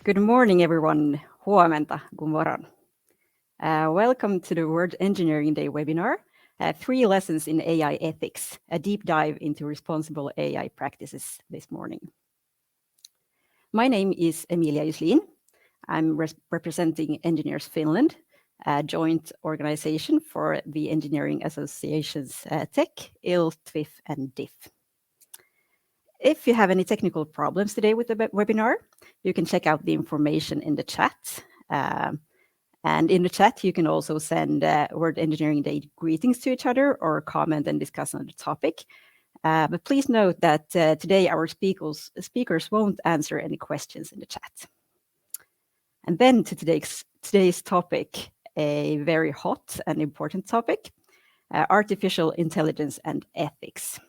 Good morning, everyone. Huomenta, god morgon. Welcome to the World Engineering Day webinar, 3 lessons in AI ethics, a deep dive into responsible AI practices this morning. My name is Emilia Juslin. I'm representing Engineers Finland, a joint organization for the engineering associations TEC, IL, TWIF, and DIF. If you have any technical problems today with the webinar, you can check out the information in the chat. And in the chat, you can also send World Engineering Day greetings to each other or comment and discuss on the topic. But please note that today our speakers won't answer any questions in the chat. And then to today's topic, a very hot and important topic, artificial intelligence and ethics.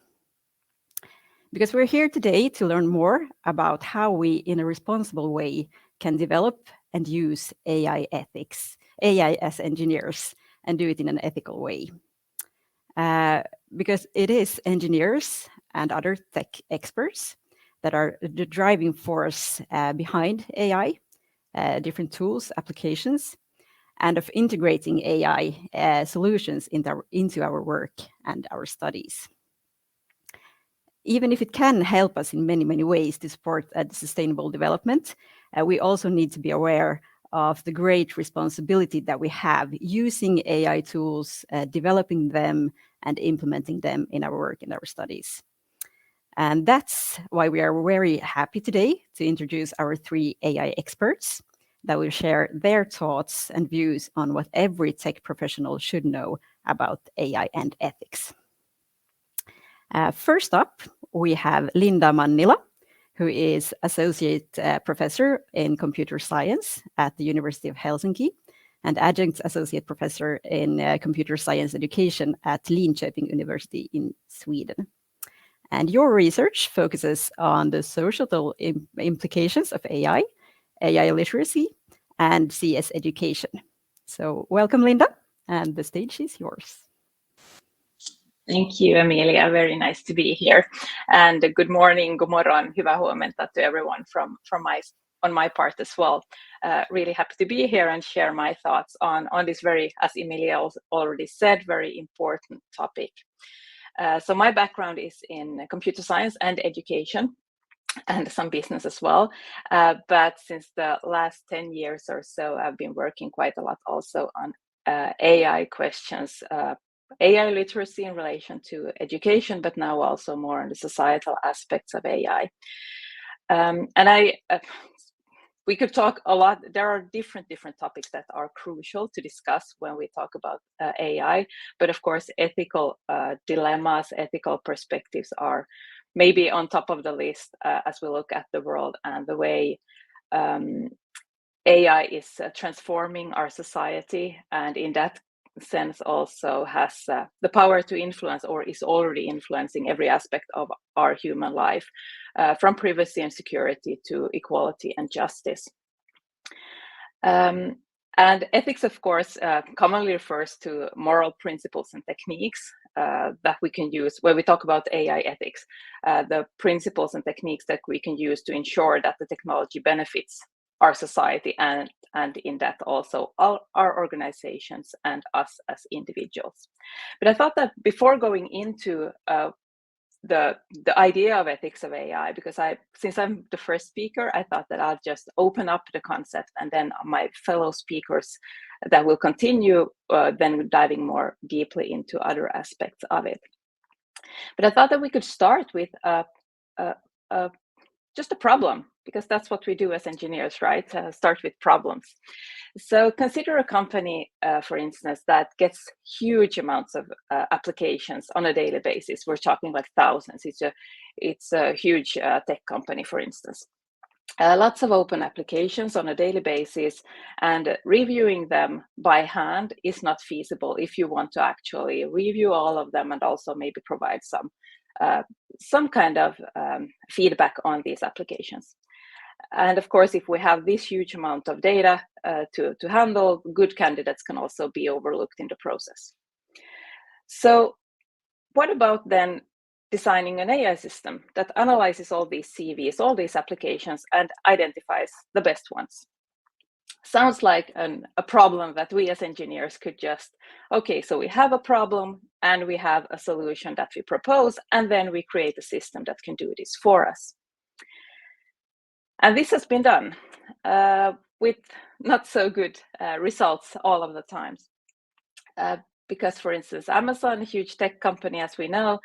Because we're here today to learn more about how we, in a responsible way, can develop and use AI ethics, AI as engineers, and do it in an ethical way. Because it is engineers and other tech experts that are the driving force behind AI, different tools, applications, and of integrating AI solutions into our work and our studies. Even if it can help us in many, many ways to support sustainable development, we also need to be aware of the great responsibility that we have using AI tools, developing them and implementing them in our work and our studies. And that's why we are very happy today to introduce our 3 AI experts that will share their thoughts and views on what every tech professional should know about AI and ethics. First up, we have Linda Mannila, who is Associate Professor in Computer Science at the University of Helsinki and Adjunct Associate Professor in Computer Science Education at Linköping University in Sweden. And your research focuses on the societal implications of AI, AI literacy, and CS education. So welcome, Linda, and the stage is yours. Thank you, Emilia. Very nice to be here. And good morning, god morgon, hyvää huomenta to everyone on my part as well. Really happy to be here and share my thoughts on this very, as Emilia already said, very important topic. So my background is in computer science and education and some business as well. But since the last 10 years or so, I've been working quite a lot also on AI questions, AI literacy in relation to education, but now also more on the societal aspects of AI. We could talk a lot. There are different topics that are crucial to discuss when we talk about AI, but of course, ethical dilemmas, ethical perspectives are maybe on top of the list as we look at the world and the way AI is transforming our society, and in that sense also has the power to influence or is already influencing every aspect of our human life, from privacy and security to equality and justice. And ethics, of course, commonly refers to moral principles and techniques that we can use when we talk about AI ethics, the principles and techniques that we can use to ensure that the technology benefits our society and in that also our organizations and us as individuals. But I thought that before going into the idea of ethics of AI, because since I'm the first speaker, I thought that I'll just open up the concept and then my fellow speakers that will continue then diving more deeply into other aspects of it. But I thought that we could start with just a problem, because that's what we do as engineers, right? Start with problems. So consider a company, for instance, that gets huge amounts of applications on a daily basis. We're talking like thousands. It's a huge tech company, for instance. Lots of open applications on a daily basis, and reviewing them by hand is not feasible if you want to actually review all of them and also maybe provide some kind of feedback on these applications. And of course, if we have this huge amount of data to handle, good candidates can also be overlooked in the process. So what about then designing an AI system that analyzes all these CVs, all these applications, and identifies the best ones. Sounds like a problem that we as engineers could just, okay, so we have a problem and we have a solution that we propose, and then we create a system that can do this for us. And this has been done with not so good results all of the times. Because, for instance, Amazon, a huge tech company, as we know,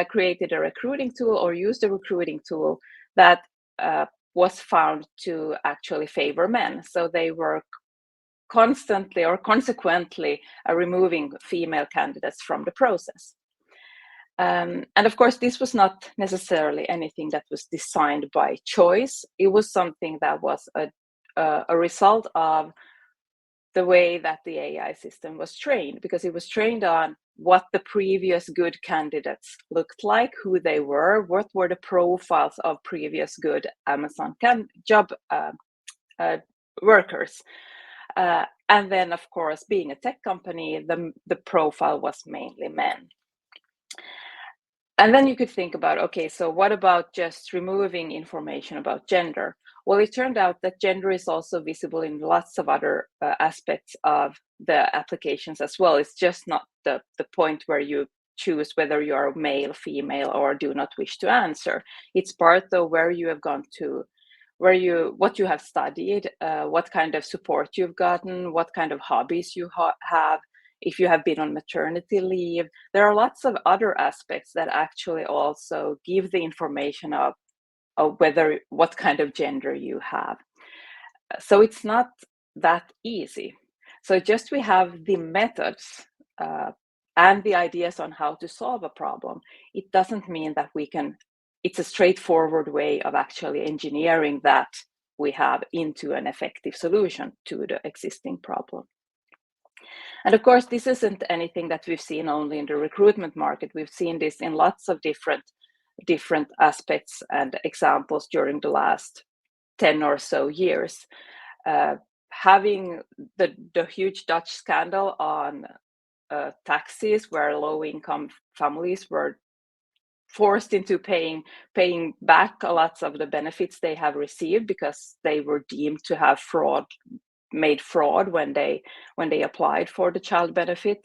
created a recruiting tool or used a recruiting tool that was found to actually favor men. So they were constantly or consequently removing female candidates from the process. And of course, this was not necessarily anything that was designed by choice. It was something that was a result of the way that the AI system was trained, because it was trained on what the previous good candidates looked like, who they were, what were the profiles of previous good Amazon job workers. And then, of course, being a tech company, the profile was mainly men. And then you could think about, okay, so what about just removing information about gender? Well, it turned out that gender is also visible in lots of other aspects of the applications as well. It's just not the point where you choose whether you are male, female, or do not wish to answer. It's part of where you have gone to, what you have studied, what kind of support you've gotten, what kind of hobbies you have, if you have been on maternity leave. There are lots of other aspects that actually also give the information of what kind of gender you have. So it's not that easy. So just we have the methods and the ideas on how to solve a problem. It doesn't mean that it's a straightforward way of actually engineering that we have into an effective solution to the existing problem. And of course, this isn't anything that we've seen only in the recruitment market. We've seen this in lots of different aspects and examples during the last 10 or so years. Having the huge Dutch scandal on taxes, where low-income families were forced into paying back a lot of the benefits they have received because they were deemed to have made fraud when they applied for the child benefit,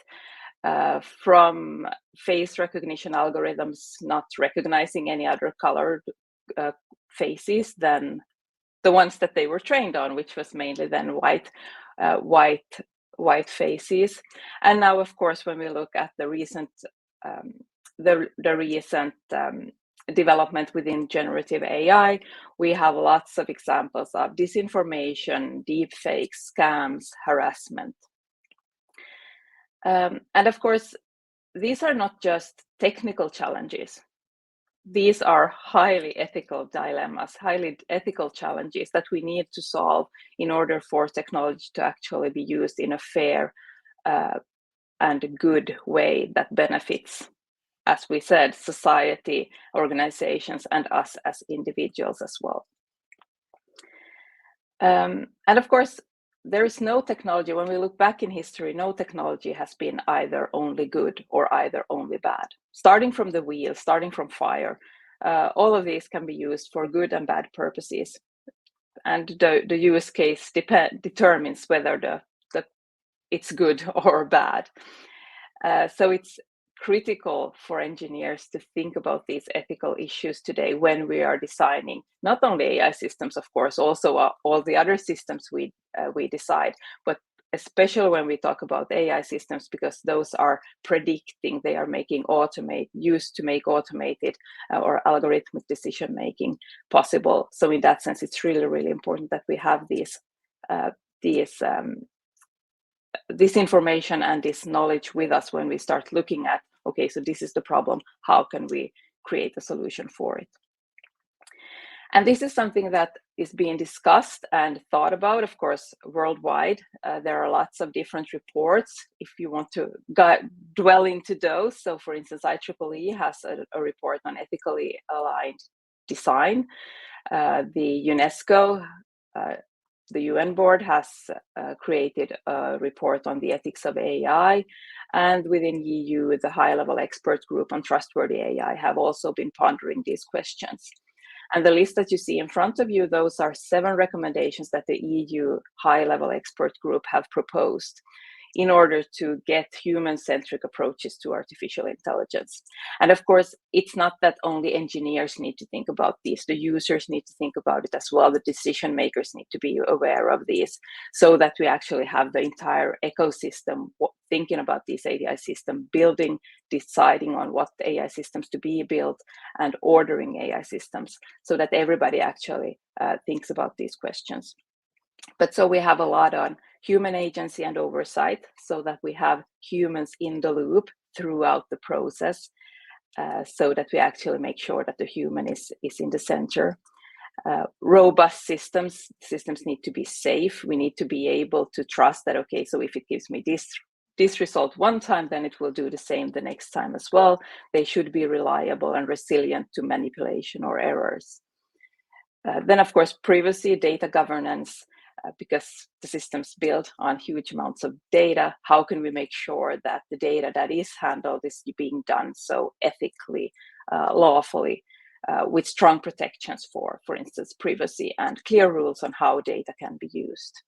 from face recognition algorithms not recognizing any other colored faces than the ones that they were trained on, which was mainly then white faces. And now, of course, when we look at the recent development within generative AI, we have lots of examples of disinformation, deepfakes, scams, harassment. And of course, these are not just technical challenges. These are highly ethical dilemmas, highly ethical challenges that we need to solve in order for technology to actually be used in a fair and good way that benefits, as we said, society, organizations, and us as individuals as well. And of course, there is no technology, when we look back in history, no technology has been either only good or either only bad. Starting from the wheel, starting from fire, all of these can be used for good and bad purposes. And the use case determines whether it's good or bad. So it's critical for engineers to think about these ethical issues today when we are designing not only AI systems, of course, also all the other systems we decide, but especially when we talk about AI systems, because those are predicting, they are used to make automated or algorithmic decision making possible. So in that sense, it's really, really important that we have this information and this knowledge with us when we start looking at, okay, so this is the problem, how can we create a solution for it? And this is something that is being discussed and thought about, of course, worldwide. There are lots of different reports if you want to dwell into those. So for instance, IEEE has a report on ethically aligned design. The Unesco the UN board has created a report on the ethics of AI, and within EU, the high-level expert group on trustworthy AI have also been pondering these questions. And the list that you see in front of you, those are 7 recommendations that the EU high-level expert group have proposed in order to get human-centric approaches to artificial intelligence. And of course, it's not that only engineers need to think about this, the users need to think about it as well, the decision makers need to be aware of this, so that we actually have the entire ecosystem thinking about this AI system, building, deciding on what AI systems to be built, and ordering AI systems, so that everybody actually thinks about these questions. But so we have a lot on human agency and oversight, so that we have humans in the loop throughout the process, so that we actually make sure that the human is in the center. Robust systems need to be safe. We need to be able to trust that, okay, so if it gives me this result one time, then it will do the same the next time as well. They should be reliable and resilient to manipulation or errors. Then, of course, privacy, data governance, because the systems build on huge amounts of data. How can we make sure that the data that is handled is being done so ethically, lawfully, with strong protections for instance, privacy, and clear rules on how data can be used.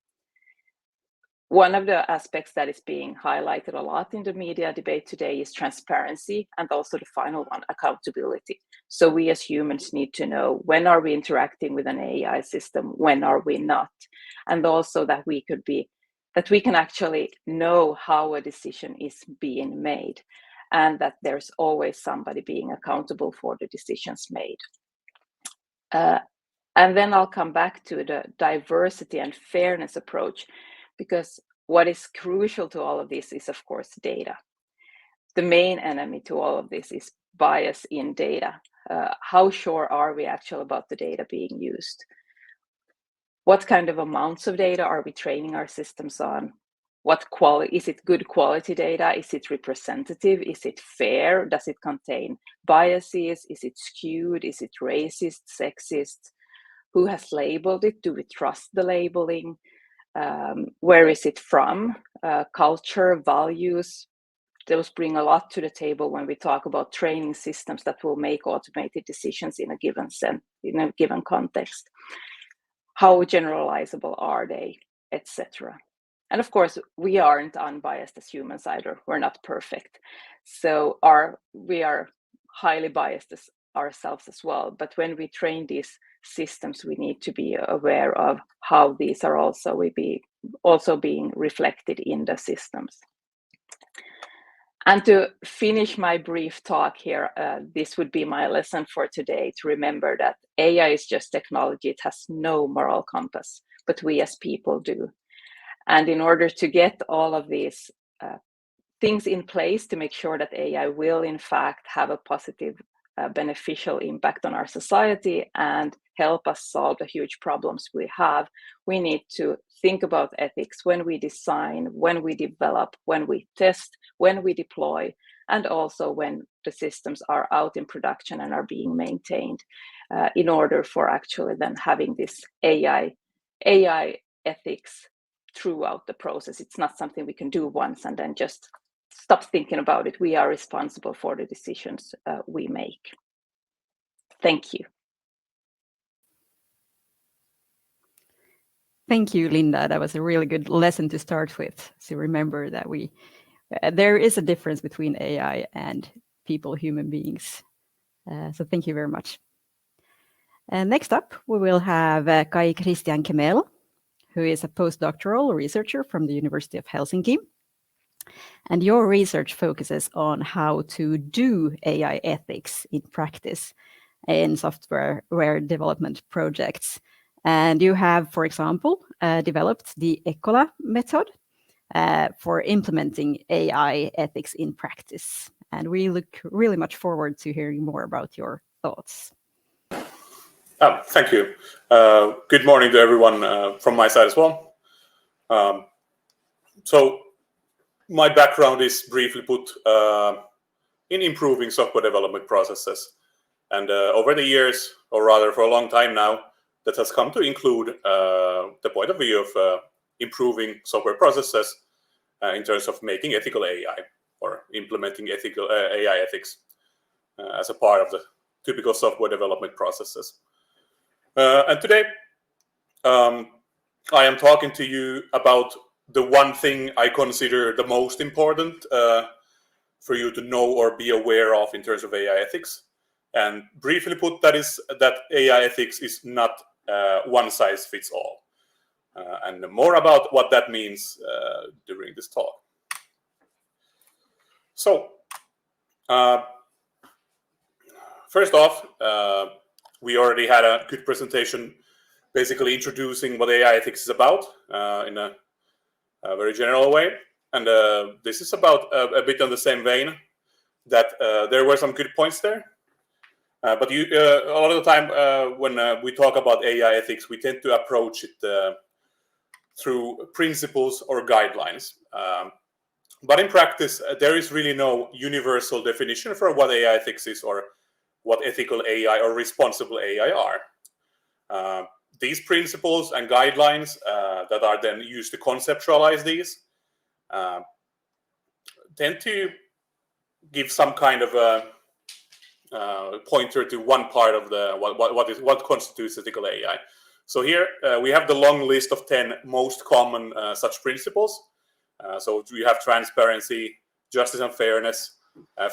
One of the aspects that is being highlighted a lot in the media debate today is transparency, and also the final one, accountability. So we as humans need to know, when are we interacting with an AI system, when are we not? And also that we can actually know how a decision is being made, and that there's always somebody being accountable for the decisions made. And then I'll come back to the diversity and fairness approach, because what is crucial to all of this is, of course, data. The main enemy to all of this is bias in data. How sure are we actually about the data being used? What kind of amounts of data are we training our systems on? What quality? Is it good quality data? Is it representative? Is it fair? Does it contain biases? Is it skewed? Is it racist, sexist? Who has labeled it? Do we trust the labeling? Where is it from? Culture, values, those bring a lot to the table when we talk about training systems that will make automated decisions in a given context. How generalizable are they, etc. And of course, we aren't unbiased as humans either. We're not perfect. So we are highly biased as ourselves as well. But when we train these systems, we need to be aware of how these are also being reflected in the systems. And to finish my brief talk here, this would be my lesson for today, to remember that AI is just technology. It has no moral compass, but we as people do. And in order to get all of these things in place to make sure that AI will in fact have a positive, beneficial impact on our society and help us solve the huge problems we have, we need to think about ethics when we design, when we develop, when we test, when we deploy, and also when the systems are out in production and are being maintained, in order for actually then having this AI ethics throughout the process. It's not something we can do once and then just stop thinking about it. We are responsible for the decisions we make. Thank you. Thank you, Linda. That was a really good lesson to start with. So remember that there is a difference between AI and people, human beings. So thank you very much. Next up, we will have Kai-Kristian Kemell, who is a postdoctoral researcher from the University of Helsinki. And your research focuses on how to do AI ethics in practice in software development projects. And you have, for example, developed the ECOLA method for implementing AI ethics in practice. And we look really much forward to hearing more about your thoughts. Thank you. Good morning to everyone from my side as well. So my background is briefly put in improving software development processes. And over the years, or rather for a long time now, that has come to include the point of view of improving software processes in terms of making ethical AI or implementing ethical AI ethics as a part of the typical software development processes. And today, I am talking to you about the one thing I consider the most important for you to know or be aware of in terms of AI ethics. And briefly put, that is that AI ethics is not one size fits all. And more about what that means during this talk. So, first off, we already had a good presentation basically introducing what AI ethics is about in a very general way. And this is about a bit on the same vein, that there were some good points there. But a lot of the time when we talk about AI ethics, we tend to approach it through principles or guidelines. But in practice, there is really no universal definition for what AI ethics is or what ethical AI or responsible AI are. These principles and guidelines that are then used to conceptualize these tend to give some kind of a pointer to one part of the what constitutes ethical AI. So here we have the long list of 10 most common such principles. So we have transparency, justice and fairness.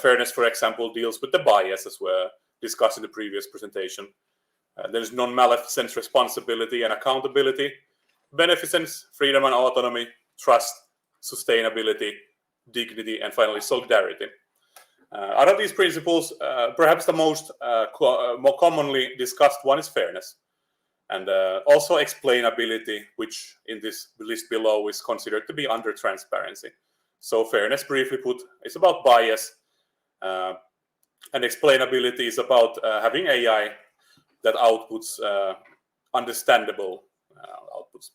Fairness, for example, deals with the bias as we discussed in the previous presentation. There's non-maleficence, responsibility and accountability, beneficence, freedom and autonomy, trust, sustainability, dignity, and finally solidarity. Out of these principles, perhaps the most more commonly discussed one is fairness. And also explainability, which in this list below is considered to be under transparency. So fairness, briefly put, is about bias, and explainability is about having AI that outputs understandable outputs.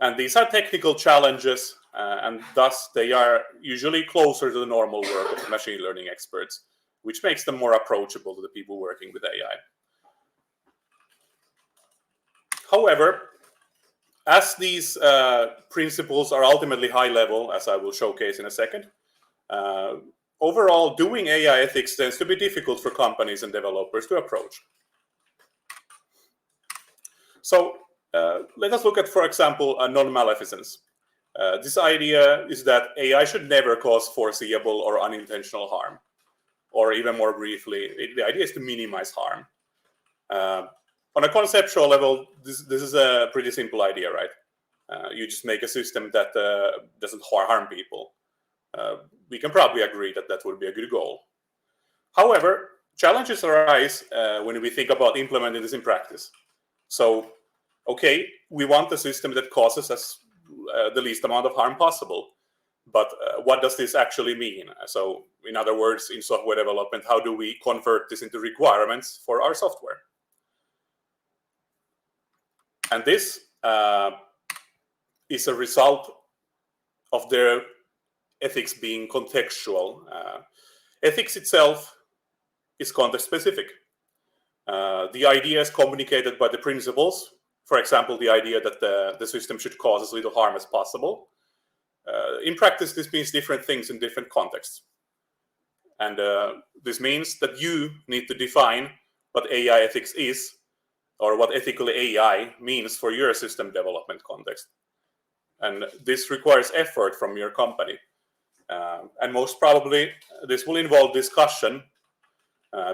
And these are technical challenges, and thus they are usually closer to the normal work of machine learning experts, which makes them more approachable to the people working with AI. However, as these principles are ultimately high level, as I will showcase in a second, overall doing AI ethics tends to be difficult for companies and developers to approach. So let us look at, for example, non-maleficence. This idea is that AI should never cause foreseeable or unintentional harm. Or even more briefly, the idea is to minimize harm. On a conceptual level, this is a pretty simple idea, right? You just make a system that doesn't harm people. We can probably agree that that would be a good goal. However, challenges arise when we think about implementing this in practice. So, okay, we want a system that causes us the least amount of harm possible. But what does this actually mean? So, in other words, in software development, how do we convert this into requirements for our software? And this is a result of their ethics being contextual. Ethics itself is context-specific. The idea is communicated by the principles. For example, the idea that the system should cause as little harm as possible. In practice, this means different things in different contexts. And this means that you need to define what AI ethics is, or what ethical AI means for your system development context. And this requires effort from your company. And most probably, this will involve discussion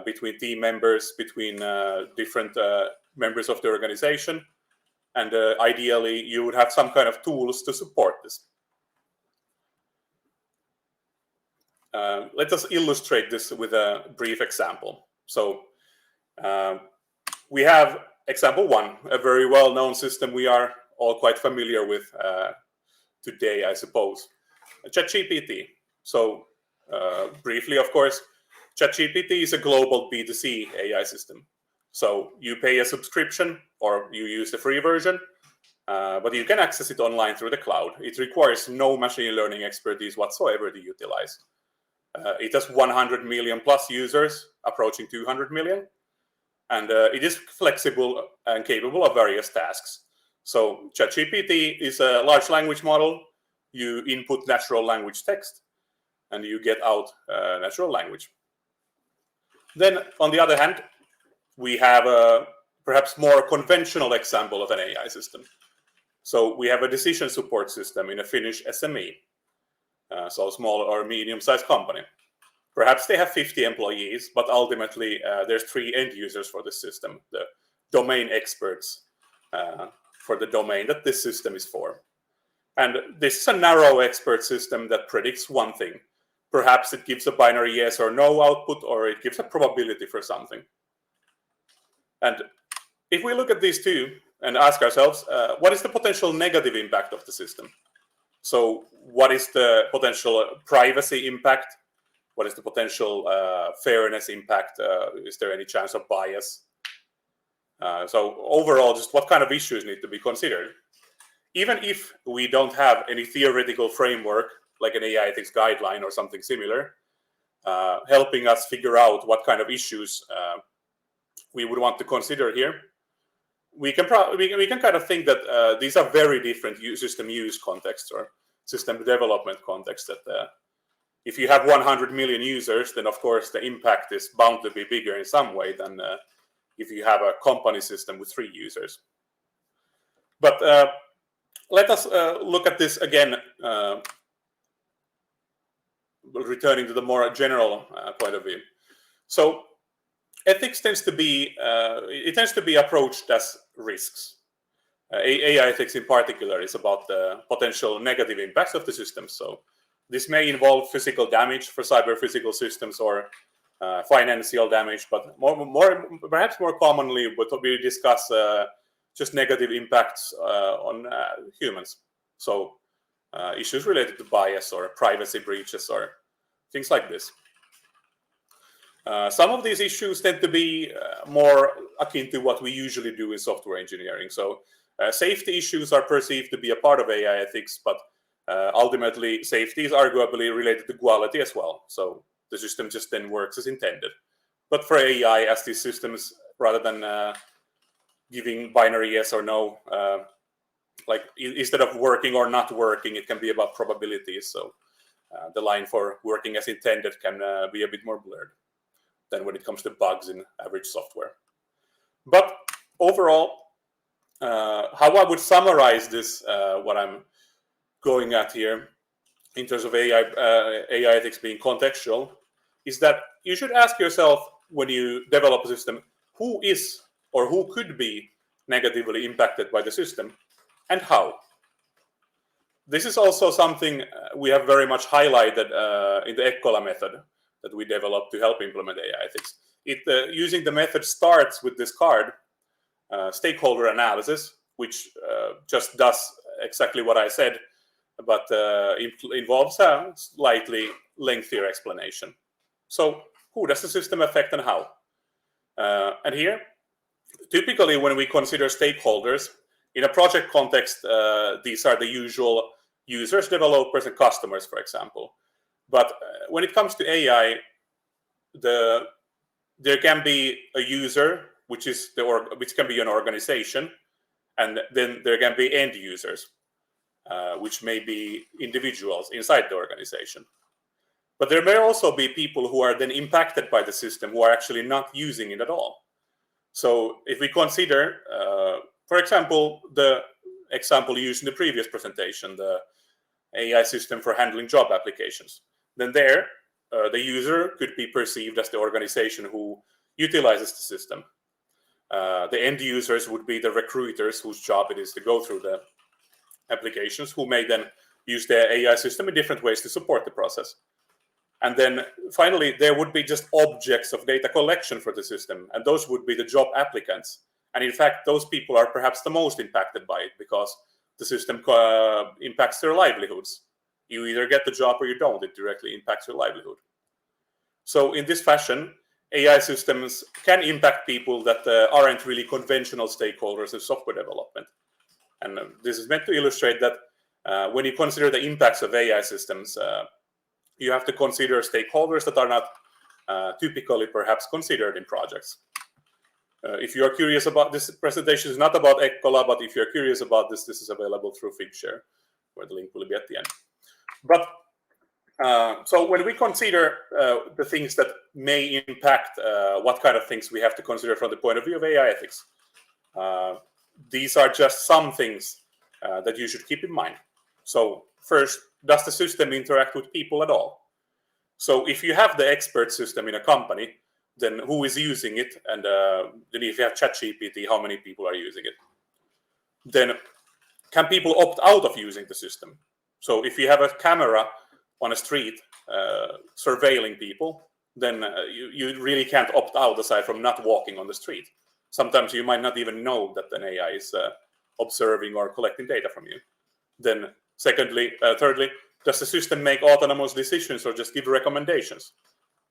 between team members, between different members of the organization. And ideally, you would have some kind of tools to support this. Let us illustrate this with a brief example. So we have example one, a very well-known system we are all quite familiar with today, I suppose, ChatGPT. So briefly, of course, ChatGPT is a global B2C AI system. So you pay a subscription or you use the free version, but you can access it online through the cloud. It requires no machine learning expertise whatsoever to utilize. It has 100 million plus users, approaching 200 million. and it is flexible and capable of various tasks. So ChatGPT is a large language model. You input natural language text, and you get out natural language. Then, on the other hand, we have a perhaps more conventional example of an AI system. So we have a decision support system in a Finnish SME, so small or medium-sized company. Perhaps they have 50 employees, but ultimately there's 3 end users for this system, the domain experts for the domain that this system is for. And this is a narrow expert system that predicts one thing. Perhaps it gives a binary yes or no output, or it gives a probability for something. And if we look at these two and ask ourselves, what is the potential negative impact of the system? So what is the potential privacy impact? What is the potential fairness impact? Is there any chance of bias? So overall, just what kind of issues need to be considered? Even if we don't have any theoretical framework, like an AI ethics guideline or something similar, helping us figure out what kind of issues we would want to consider here, we can kind of think that these are very different system use contexts or system development contexts. That if you have 100 million users, then of course the impact is bound to be bigger in some way than if you have a company system with 3 users. But let us look at this again, returning to the more general point of view. So ethics tends to be approached as risks. AI ethics in particular is about the potential negative impacts of the system. So this may involve physical damage for cyber-physical systems or financial damage, but perhaps more commonly we discuss just negative impacts on humans. So issues related to bias or privacy breaches or things like this. Some of these issues tend to be more akin to what we usually do in software engineering. So safety issues are perceived to be a part of AI ethics, but ultimately safety is arguably related to quality as well. So the system just then works as intended. But for AI, as these systems, rather than giving binary yes or no, like instead of working or not working, it can be about probabilities. So the line for working as intended can be a bit more blurred than when it comes to bugs in average software. But overall, how I would summarize this, what I'm going at here in terms of AI ethics being contextual, is that you should ask yourself when you develop a system, who is or who could be negatively impacted by the system and how. This is also something we have very much highlighted in the Ekkola method that we developed to help implement AI ethics. Using the method starts with this card, stakeholder analysis, which just does exactly what I said, but involves a slightly lengthier explanation. So who does the system affect and how? And here, typically when we consider stakeholders, in a project context, these are the usual users, developers, and customers, for example. But when it comes to AI, there can be a user, which can be an organization, and then there can be end users, which may be individuals inside the organization. But there may also be people who are then impacted by the system who are actually not using it at all. So if we consider, for example, the example used in the previous presentation, the AI system for handling job applications, then there, the user could be perceived as the organization who utilizes the system. The end users would be the recruiters whose job it is to go through the applications, who may then use the AI system in different ways to support the process. And then finally, there would be just objects of data collection for the system, and those would be the job applicants. And in fact, those people are perhaps the most impacted by it because the system impacts their livelihoods. You either get the job or you don't. It directly impacts your livelihood. So in this fashion, AI systems can impact people that aren't really conventional stakeholders in software development. And this is meant to illustrate that when you consider the impacts of AI systems, you have to consider stakeholders that are not typically perhaps considered in projects. If you are curious about this presentation, is not about Ekkola, but if you're curious about this, this is available through Figshare, where the link will be at the end. But so when we consider the things that may impact what kind of things we have to consider from the point of view of AI ethics, these are just some things that you should keep in mind. So first, does the system interact with people at all? So if you have the expert system in a company, then who is using it? And then if you have ChatGPT, how many people are using it? Then can people opt out of using the system? So if you have a camera on a street surveilling people, then you really can't opt out aside from not walking on the street. Sometimes you might not even know that an AI is observing or collecting data from you. Then thirdly, does the system make autonomous decisions or just give recommendations?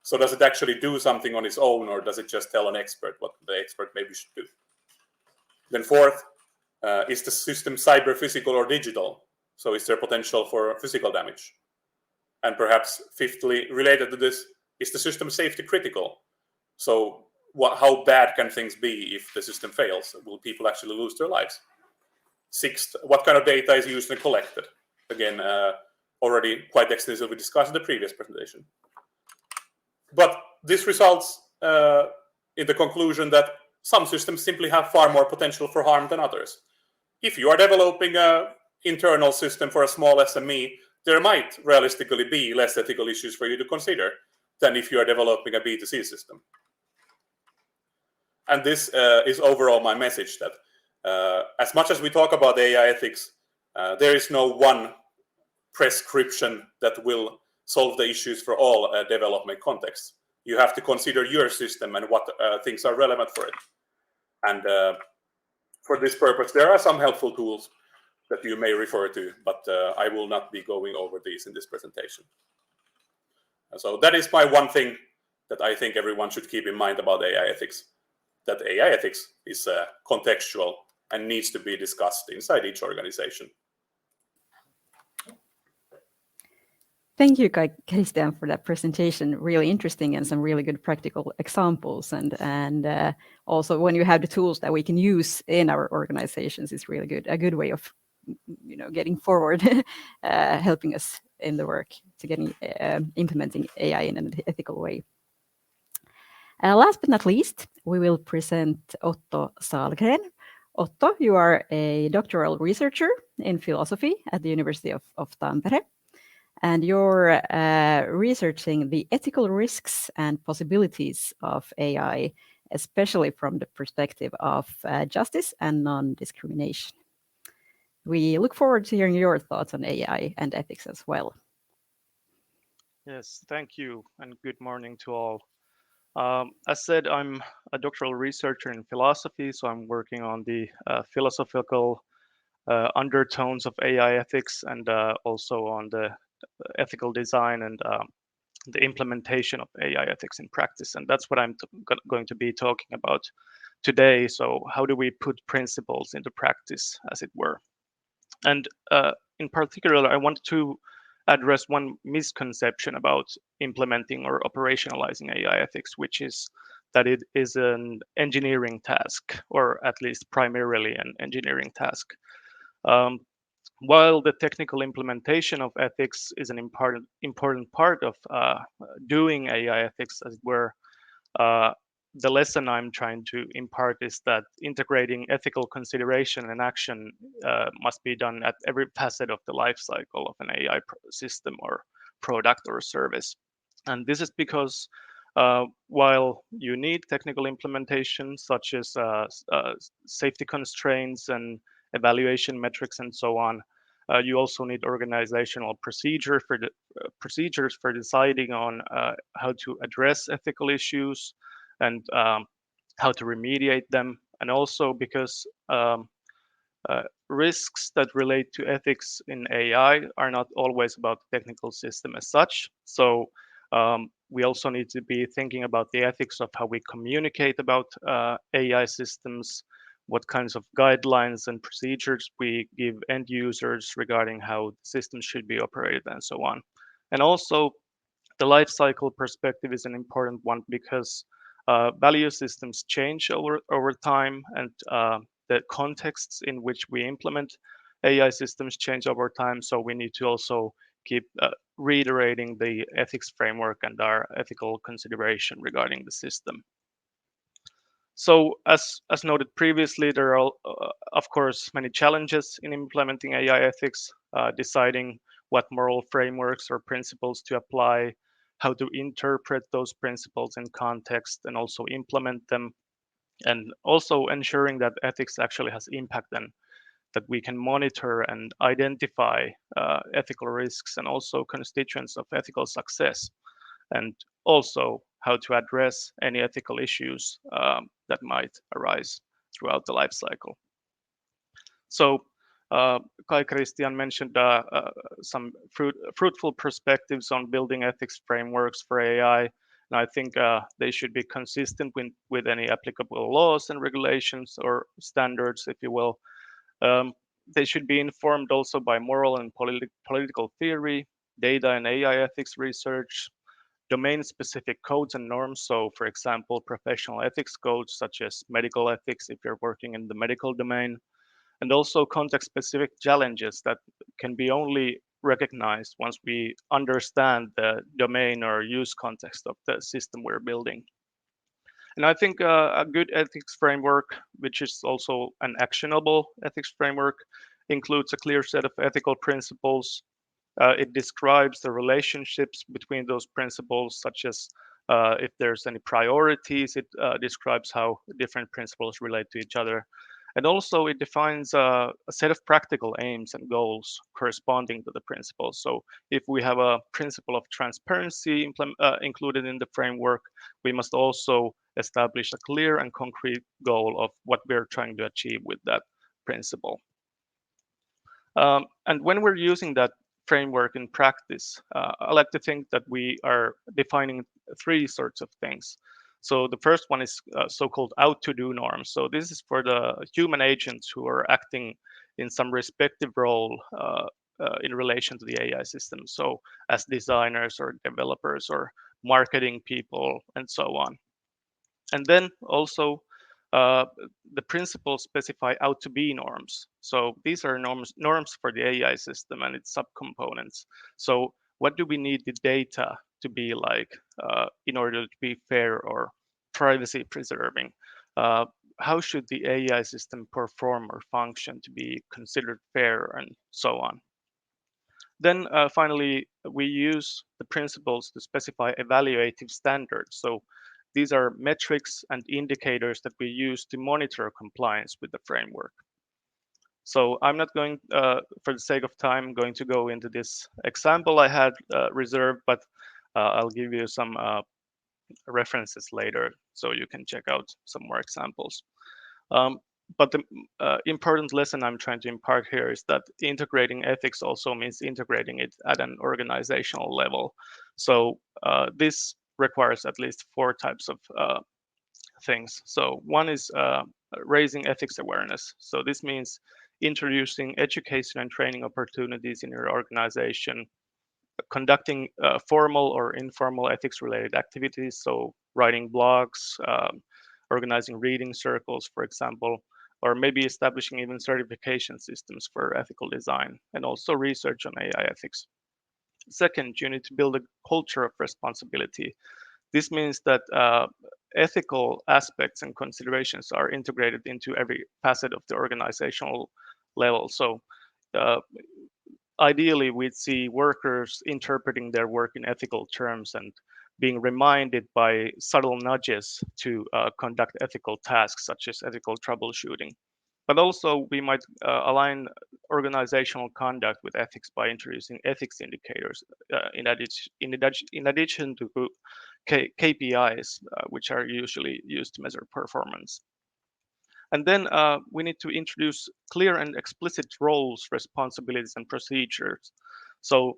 So does it actually do something on its own, or does it just tell an expert what the expert maybe should do? Then fourth, is the system cyber, physical, or digital? So is there potential for physical damage? And perhaps fifthly, related to this, is the system safety critical? So how bad can things be if the system fails? Will people actually lose their lives? Sixth, what kind of data is used and collected? Again, already quite extensively discussed in the previous presentation. But this results in the conclusion that some systems simply have far more potential for harm than others. If you are developing an internal system for a small SME, there might realistically be less ethical issues for you to consider than if you are developing a B2C system. And this is overall my message, that as much as we talk about AI ethics, there is no one prescription that will solve the issues for all development contexts. You have to consider your system and what things are relevant for it. And for this purpose, there are some helpful tools that you may refer to, but I will not be going over these in this presentation. So that is my one thing that I think everyone should keep in mind about AI ethics, that AI ethics is contextual and needs to be discussed inside each organization. Thank you, Kai-Kristian, for that presentation. Really interesting and some really good practical examples. And also, when you have the tools that we can use in our organizations, is really good. A good way of, getting forward, helping us in the work to getting implementing AI in an ethical way. Last but not least, we will present Otto Sahlgren. Otto, you are a doctoral researcher in philosophy at the University of Tampere. And you're researching the ethical risks and possibilities of AI, especially from the perspective of justice and non-discrimination. We look forward to hearing your thoughts on AI and ethics as well. Yes, thank you, and good morning to all. As said, I'm a doctoral researcher in philosophy, so I'm working on the philosophical undertones of AI ethics and also on the ethical design and the implementation of AI ethics in practice. And that's what I'm going to be talking about today. So how do we put principles into practice, as it were? And in particular, I want to address one misconception about implementing or operationalizing AI ethics, which is that it is an engineering task, or at least primarily an engineering task. While the technical implementation of ethics is an important part of doing AI ethics, as it were, the lesson I'm trying to impart is that integrating ethical consideration and action must be done at every facet of the life cycle of an AI system or product or service. And this is because while you need technical implementation, such as safety constraints and evaluation metrics and so on, you also need organizational procedures for deciding on how to address ethical issues and how to remediate them, and also because risks that relate to ethics in AI are not always about the technical system as such. So we also need to be thinking about the ethics of how we communicate about AI systems, what kinds of guidelines and procedures we give end users regarding how systems should be operated and so on. And also the life cycle perspective is an important one because value systems change over time, and the contexts in which we implement AI systems change over time. So we need to also keep reiterating the ethics framework and our ethical consideration regarding the system. So as noted previously, there are of course many challenges in implementing AI ethics, deciding what moral frameworks or principles to apply, how to interpret those principles in context and also implement them, and also ensuring that ethics actually has impact and that we can monitor and identify ethical risks and also constituents of ethical success, and also how to address any ethical issues that might arise throughout the life cycle. So Kai-Kristian mentioned some fruitful perspectives on building ethics frameworks for AI, and I think they should be consistent with any applicable laws and regulations or standards, if you will. They should be informed also by moral and political theory, data and AI ethics research, domain-specific codes and norms. So, for example, professional ethics codes such as medical ethics if you're working in the medical domain, and also context-specific challenges that can be only recognized once we understand the domain or use context of the system we're building. And I think a good ethics framework, which is also an actionable ethics framework, includes a clear set of ethical principles. It describes the relationships between those principles, such as if there's any priorities. It describes how different principles relate to each other. And also it defines a set of practical aims and goals corresponding to the principles. So if we have a principle of transparency included in the framework, we must also establish a clear and concrete goal of what we're trying to achieve with that principle. And when we're using that framework in practice, I like to think that we are defining three sorts of things. So the first one is so-called out-to-do norms. So this is for the human agents who are acting in some respective role in relation to the AI system. So as designers or developers or marketing people and so on. And then also the principles specify out-to-be norms. So these are norms for the AI system and its subcomponents. So what do we need the data to be like in order to be fair or privacy preserving? How should the AI system perform or function to be considered fair and so on? Then finally, we use the principles to specify evaluative standards. So these are metrics and indicators that we use to monitor compliance with the framework. So I'm not going, for the sake of time, going to go into this example I had reserved, but I'll give you some references later so you can check out some more examples. But the important lesson I'm trying to impart here is that integrating ethics also means integrating it at an organizational level. So this requires at least 4 types of things. So one is raising ethics awareness. So this means introducing education and training opportunities in your organization, conducting formal or informal ethics related activities. So writing blogs, organizing reading circles, for example, or maybe establishing even certification systems for ethical design, and also research on AI ethics. Second, you need to build a culture of responsibility. This means that ethical aspects and considerations are integrated into every facet of the organizational level. So ideally, we'd see workers interpreting their work in ethical terms and being reminded by subtle nudges to conduct ethical tasks, such as ethical troubleshooting. But also, we might align organizational conduct with ethics by introducing ethics indicators in addition to KPIs, which are usually used to measure performance. And then we need to introduce clear and explicit roles, responsibilities, and procedures. So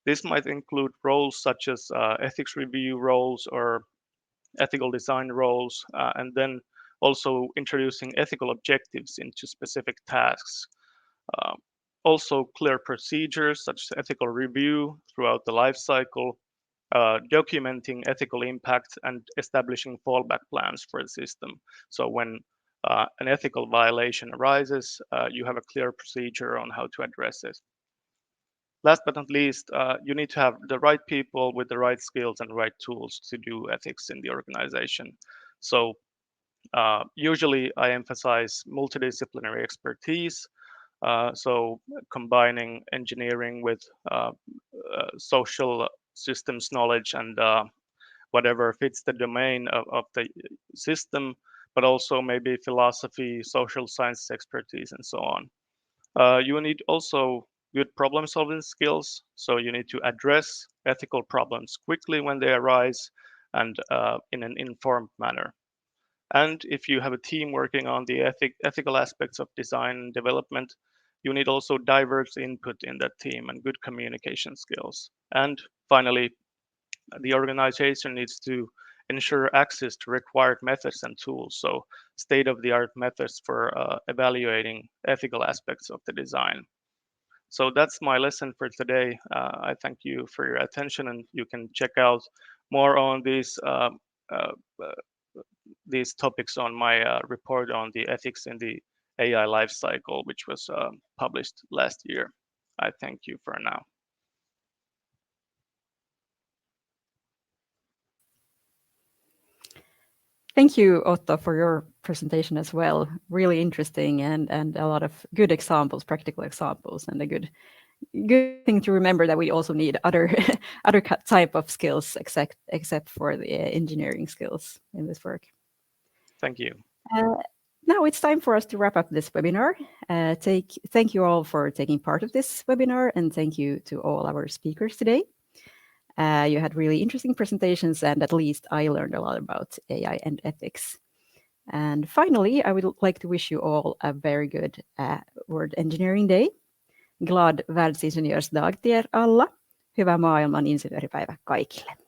this might include roles such as ethics review roles or ethical design roles, and then also introducing ethical objectives into specific tasks. Also clear procedures such as ethical review throughout the life cycle, documenting ethical impact and establishing fallback plans for the system. So when an ethical violation arises, you have a clear procedure on how to address it. Last but not least, you need to have the right people with the right skills and right tools to do ethics in the organization. So usually I emphasize multidisciplinary expertise. So combining engineering with social systems knowledge and whatever fits the domain of the system, but also maybe philosophy, social science expertise, and so on. You need also good problem solving skills. So you need to address ethical problems quickly when they arise and in an informed manner. And if you have a team working on the ethical aspects of design and development, you need also diverse input in that team and good communication skills. And finally, the organization needs to ensure access to required methods and tools. So state-of-the-art methods for evaluating ethical aspects of the design. So that's my lesson for today. I thank you for your attention, and you can check out more on these topics on my report on the ethics in the AI lifecycle, which was published last year. I thank you for now. Thank you, Otto, for your presentation as well. Really interesting and a lot of good examples, practical examples, and a good thing to remember that we also need other type of skills except for the engineering skills in this work. Thank you. Now it's time for us to wrap up this webinar. Thank you all for taking part of this webinar, and thank you to all our speakers today. You had really interesting presentations, and at least I learned a lot about AI and ethics. And finally, I would like to wish you all a very good World Engineering Day. Glad världsingenjörsdag till er alla. Hyvää maailman insinööripäivä kaikille.